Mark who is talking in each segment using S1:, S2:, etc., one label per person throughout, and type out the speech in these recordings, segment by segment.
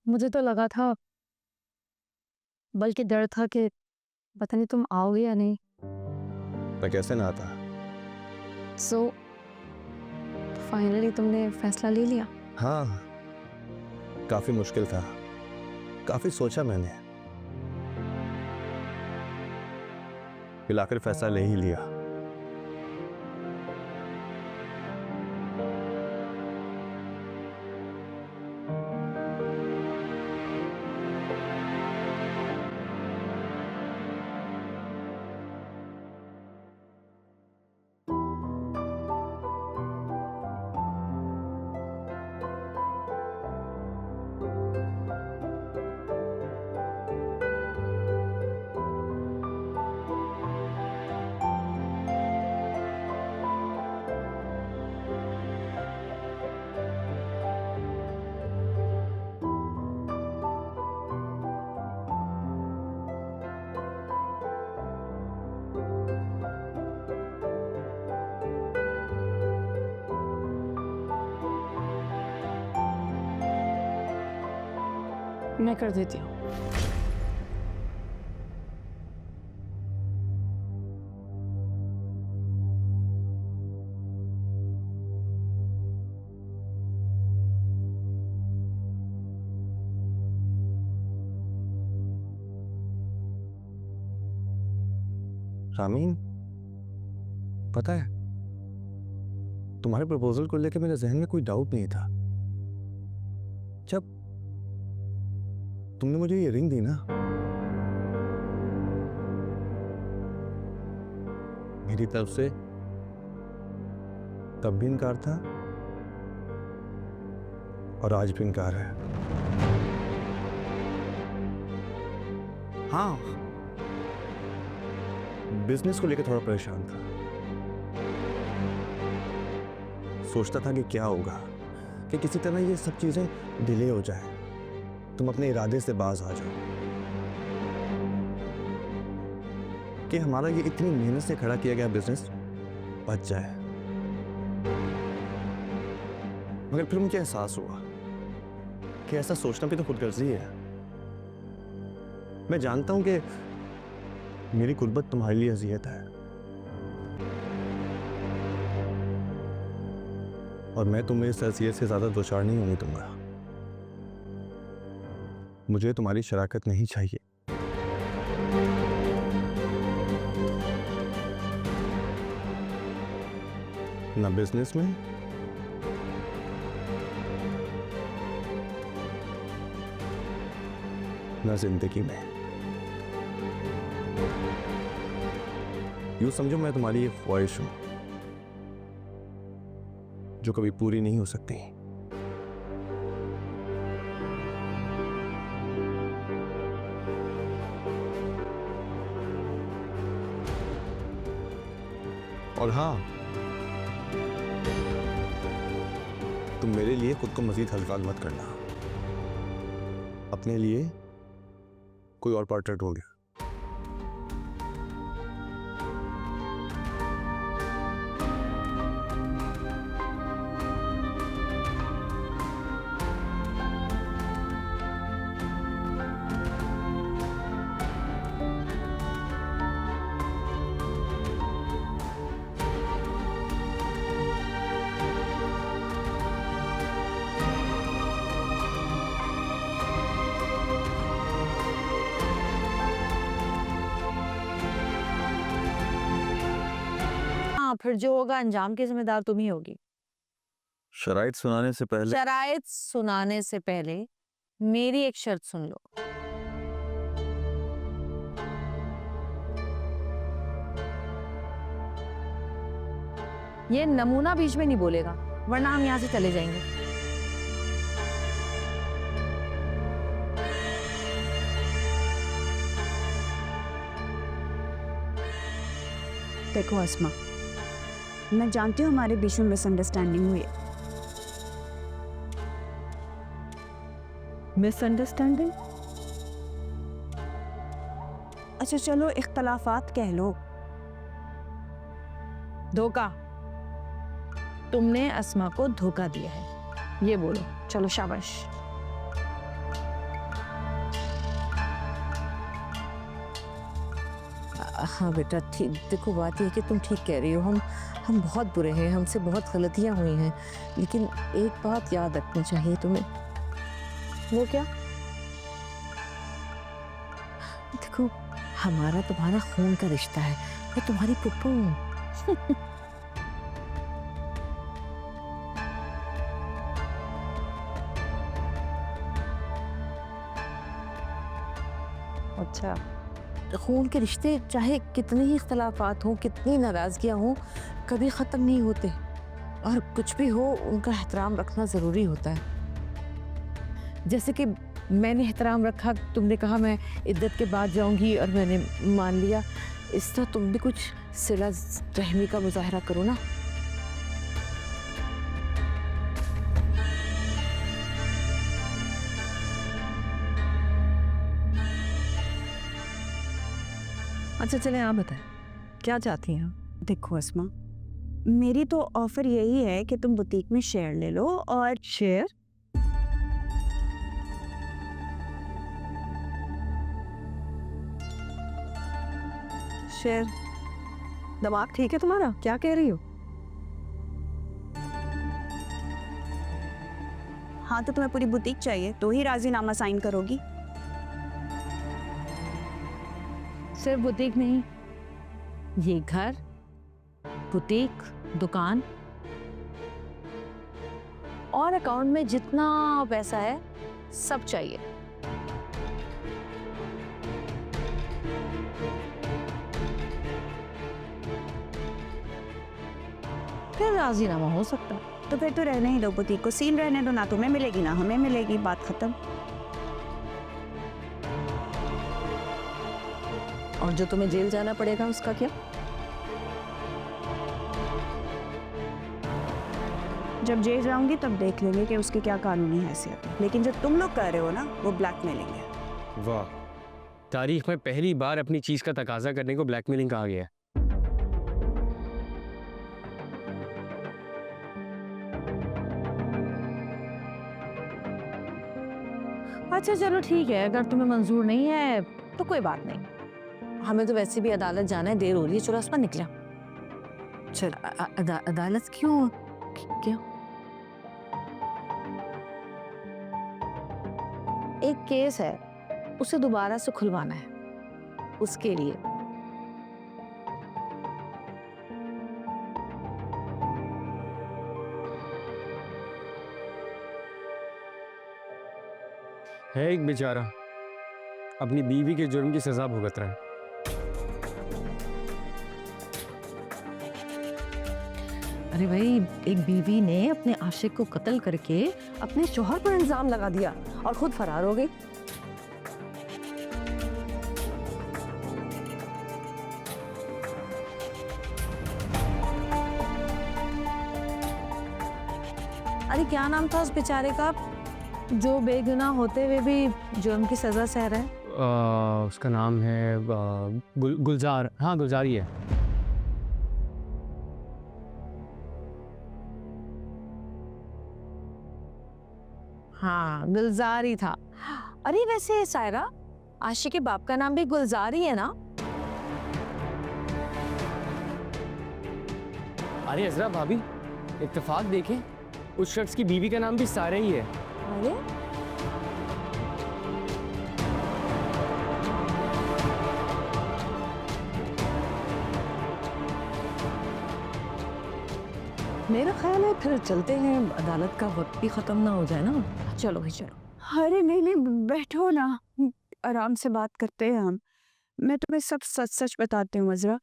S1: मुझे तो लगा था, बल्कि डर था कि पता नहीं तुम आओगे या नहीं।
S2: मैं कैसे ना आता।
S1: सो फाइनली तुमने फैसला ले लिया।
S2: हाँ, काफी मुश्किल था, काफी सोचा मैंने, फिर आखिर फैसला ले ही लिया।
S1: मैं कर देती हूँ।
S2: रामीन, पता है, तुम्हारे प्रपोजल को लेकर मेरे जहन में कोई डाउट नहीं था। जब तुमने मुझे ये रिंग दी ना, मेरी तरफ से तब भी इनकार था और आज भी इनकार है। हाँ, बिजनेस को लेकर थोड़ा परेशान था। सोचता था कि क्या होगा कि किसी तरह ये सब चीजें डिले हो जाए, तुम अपने इरादे से बाज आ जाओ, कि हमारा ये इतनी मेहनत से खड़ा किया गया बिजनेस बच जाए। मगर फिर मुझे एहसास हुआ कि ऐसा सोचना भी तो खुदगर्जी है। मैं जानता हूं कि मेरी गुर्बत तुम्हारे लिए अजियत है, और मैं तुम्हें इस अजियत से ज्यादा दोचार नहीं होने दूंगा। मुझे तुम्हारी शराकत नहीं चाहिए। ना बिजनेस में, ना जिंदगी में। यूं समझो मैं तुम्हारी एक ख्वाहिश हूं जो कभी पूरी नहीं हो सकती। और हाँ, तुम मेरे लिए खुद को मजीद हल्का मत करना। अपने लिए कोई और पार्टनर ढूंढ गया।
S3: हाँ, फिर जो होगा अंजाम की जिम्मेदार तुम ही होगी।
S2: शराइत सुनाने से पहले
S3: शराइत सुनाने से पहले मेरी एक शर्त सुन लो। ये नमूना बीच में नहीं बोलेगा, वरना हम यहाँ से चले जाएंगे।
S4: देखो अस्मा, मैं जानती हूँ हमारे बीच में मिसअंडरस्टैंडिंग हुई है।
S3: मिसअंडरस्टैंडिंग?
S4: अच्छा चलो इख्तलाफात कह लो।
S3: धोखा। तुमने अस्मा को धोखा दिया है, ये बोलो। चलो शाबाश। हाँ बेटा ठीक, देखो बात ये है कि तुम ठीक कह रही हो, हम बहुत बुरे हैं, हमसे बहुत गलतियां हुई हैं, लेकिन एक बात याद रखनी चाहिए तुम्हें। वो क्या? देखो हमारा तुम्हारा खून का रिश्ता है, मैं तुम्हारी पुप्पू हूँ।
S1: अच्छा,
S3: खून के रिश्ते चाहे कितने ही इख्तलाफात हों, कितनी नाराजगियां हों, कभी ख़त्म नहीं होते, और कुछ भी हो उनका एहतराम रखना ज़रूरी होता है। जैसे कि मैंने एहतराम रखा, तुमने कहा मैं इद्दत के बाद जाऊंगी और मैंने मान लिया, इस तरह तुम भी कुछ सिला रहमी का मुजाहरा करो ना।
S1: अच्छा चले आप बताएं क्या चाहती हैं?
S4: देखो अस्मा, मेरी तो ऑफर यही है कि तुम बुटीक में शेयर ले लो और
S1: शेयर? शेयर? दिमाग ठीक है तुम्हारा? क्या कह रही हो?
S4: हाँ, तो तुम्हें पूरी बुटीक चाहिए तो ही राजीनामा साइन करोगी।
S3: सिर्फ बुटीक नहीं, ये घर, बुटीक, दुकान और अकाउंट में जितना पैसा है सब चाहिए। फिर राजीनामा हो सकता है।
S4: तो फिर तो रहने ही दो, बुटीक को सील रहने दो, ना तुम्हें मिलेगी ना हमें मिलेगी, बात खत्म।
S3: और जो तुम्हें जेल जाना पड़ेगा उसका क्या?
S4: जब जेल जाऊंगी तब देख लेंगे कि उसकी क्या कानूनी हैसियत है, लेकिन जो तुम लोग कर रहे हो ना वो ब्लैकमेलिंग है।
S5: वाह, तारीख में पहली बार अपनी चीज का तकाजा करने को ब्लैकमेलिंग कहा गया है।
S3: अच्छा चलो ठीक है, अगर तुम्हें मंजूर नहीं है तो कोई बात नहीं, हमें तो वैसे भी अदालत जाना है, देर हो रही है, चलो आसमान निकला। चल अदालत क्यों? क्या? एक केस है, उसे दोबारा से खुलवाना है, उसके लिए।
S5: है एक बेचारा अपनी बीवी के जुर्म की सजा भुगत रहा है।
S3: अरे भाई, एक बीवी ने अपने आशिक को कत्ल करके अपने शौहर पर इल्जाम लगा दिया और खुद फरार हो गई। अरे क्या नाम था उस बेचारे का जो बेगुनाह होते हुए भी जुर्म की सजा सह रहा है?
S5: उसका नाम है गुलजार। हाँ, गुलजार ही है।
S3: हाँ, गुलजार ही था। अरे वैसे सायरा, आशिक के बाप का नाम भी गुलजार ही है ना?
S5: अरे अजरा भाभी, इत्तेफाक देखें, उस शख्स की बीवी का नाम भी सारा ही है।
S3: अरे मेरा ख्याल है फिर चलते हैं, अदालत का वक्त भी खत्म ना हो जाए ना। चलो भाई चलो।
S4: अरे नहीं नहीं, बैठो ना, आराम से बात करते हैं हम। मैं तुम्हें सब सच सच बताती हूँ अजरा।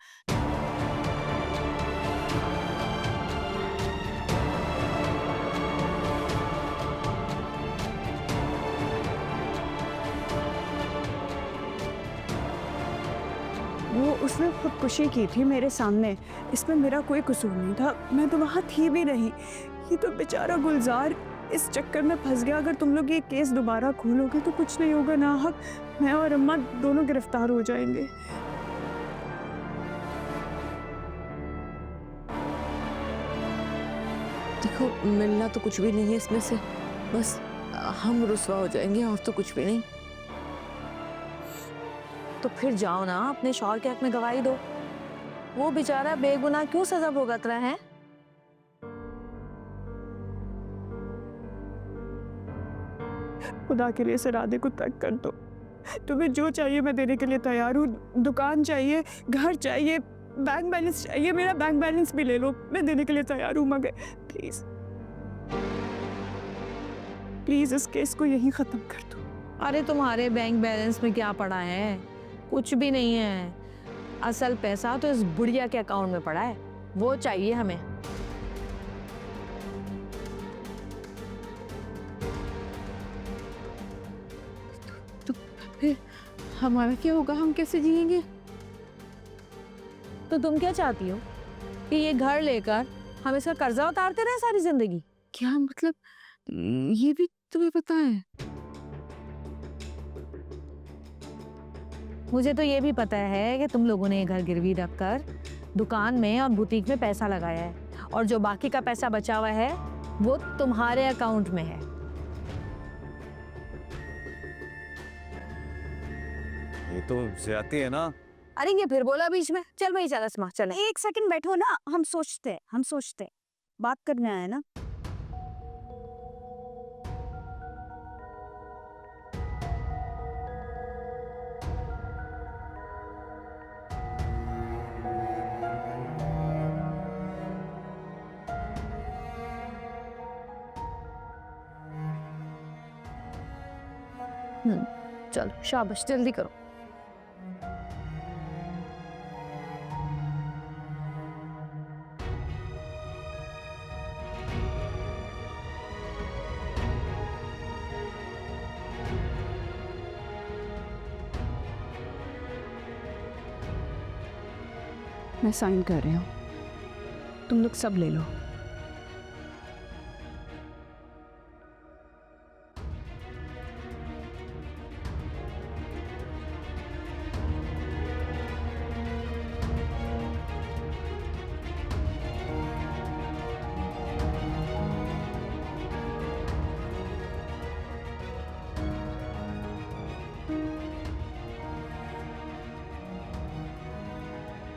S4: वो उसने खुदकुशी की थी मेरे सामने, इसमें मेरा कोई कसूर नहीं था, मैं तो वहाँ थी भी नहीं। ये तो बेचारा गुलजार इस चक्कर में फंस गया। अगर तुम लोग ये केस दोबारा खोलोगे तो कुछ नहीं होगा ना, हक मैं और अम्मा दोनों गिरफ्तार हो जाएंगे।
S3: देखो मिलना तो कुछ भी नहीं है इसमें से, बस हम रुसवा हो जाएंगे और तो कुछ भी नहीं। तो फिर जाओ ना, अपने शौहर के हक में गवाही दो। वो बेचारा बेगुनाह क्यों सजा भुगत रहा है?
S4: खुदा के लिए इस इरादे को तर्क कर दो। तुम्हें जो चाहिए मैं देने के लिए तैयार हूँ। दुकान चाहिए, घर चाहिए, बैंक बैलेंस चाहिए, मेरा बैंक बैलेंस भी ले लो, मैं देने के लिए तैयार हूँ। मगर प्लीज प्लीज इस केस को यहीं खत्म कर दो।
S3: अरे तुम्हारे बैंक बैलेंस में क्या पड़ा है? कुछ भी नहीं है। असल पैसा तो इस बुढ़िया के अकाउंट में पड़ा है, वो चाहिए हमें। तो फिर हमारा क्या होगा? हम कैसे जिएंगे? तो तुम क्या चाहती हो कि ये घर लेकर हम इसका कर्जा उतारते रहे सारी जिंदगी? क्या मतलब, ये भी तुम्हें पता है? मुझे तो ये भी पता है कि तुम लोगों ने ये घर गिरवी रखकर दुकान में और बुटीक में पैसा लगाया है, और जो बाकी का पैसा बचा हुआ है वो तुम्हारे अकाउंट में है।
S2: ये तो ज्यादती है ना।
S3: अरे ये फिर बोला बीच में। चल भाई, चल अस्मा, चल।
S4: एक सेकंड बैठो ना, हम सोचते हैं, बात करने आए ना।
S3: चलो शाबाश, जल्दी करो।
S4: मैं साइन कर रही हूँ, तुम लोग सब ले लो।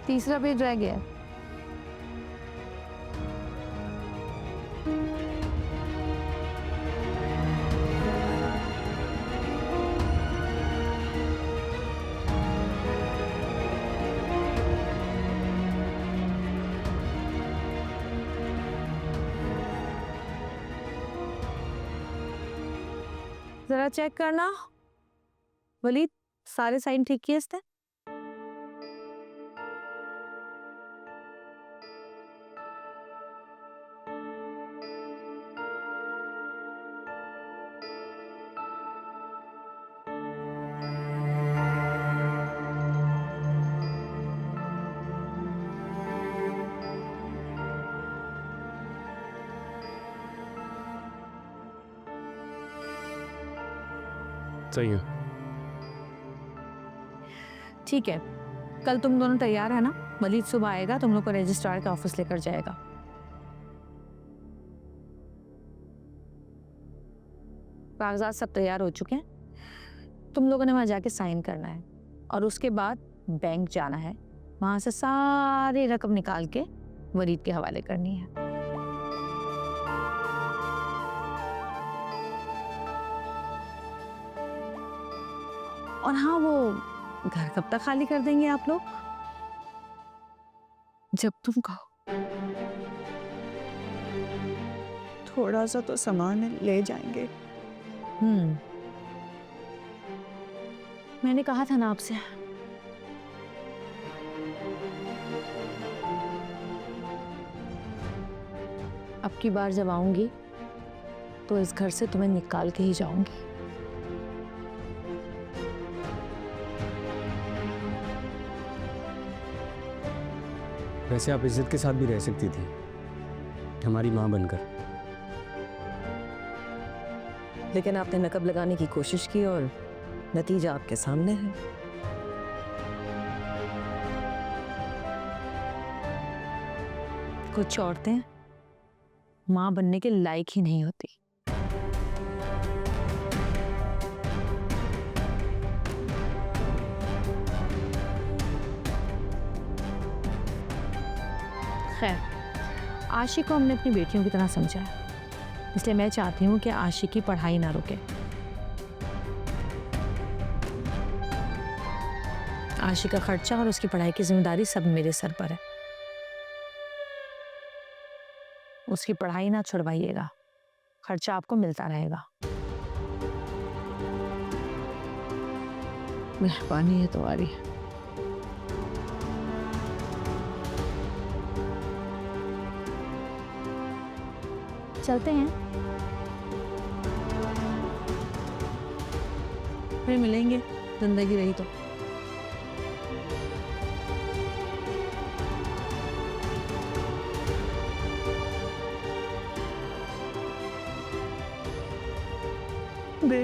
S3: तीसरा पेज रह गया। जरा चेक करना वलीद, सारे साइन ठीक किए इसने?
S5: सही है।
S3: ठीक है, कल तुम दोनों तैयार है ना? वलीद सुबह आएगा, तुम लोग को रजिस्ट्रार के ऑफिस लेकर जाएगा। कागजात सब तैयार हो चुके हैं, तुम लोगों ने वहां जाके साइन करना है और उसके बाद बैंक जाना है, वहां से सारी रकम निकाल के वलीद के हवाले करनी है। और हाँ, वो घर कब तक खाली कर देंगे आप लोग?
S4: जब तुम कहो। थोड़ा सा तो सामान ले जाएंगे।
S3: मैंने कहा था ना आपसे। अब की बार जब आऊंगी तो इस घर से तुम्हें निकाल के ही जाऊंगी।
S5: वैसे आप इज्जत के साथ भी रह सकती थी, हमारी माँ बनकर।
S1: लेकिन आपने नकब लगाने की कोशिश की और नतीजा आपके सामने है।
S3: कुछ औरतें माँ बनने के लायक ही नहीं होती।
S6: खैर, आशी को हमने अपनी बेटियों की तरह समझा है, इसलिए मैं चाहती हूँ कि आशी की पढ़ाई ना रुके। आशी का खर्चा और उसकी पढ़ाई की जिम्मेदारी सब मेरे सर पर है। उसकी पढ़ाई ना छुड़वाइएगा, खर्चा आपको मिलता रहेगा।
S3: मेहरबानी है तुम्हारी।
S6: चलते हैं,
S3: फिर मिलेंगे, जिंदगी रही तो।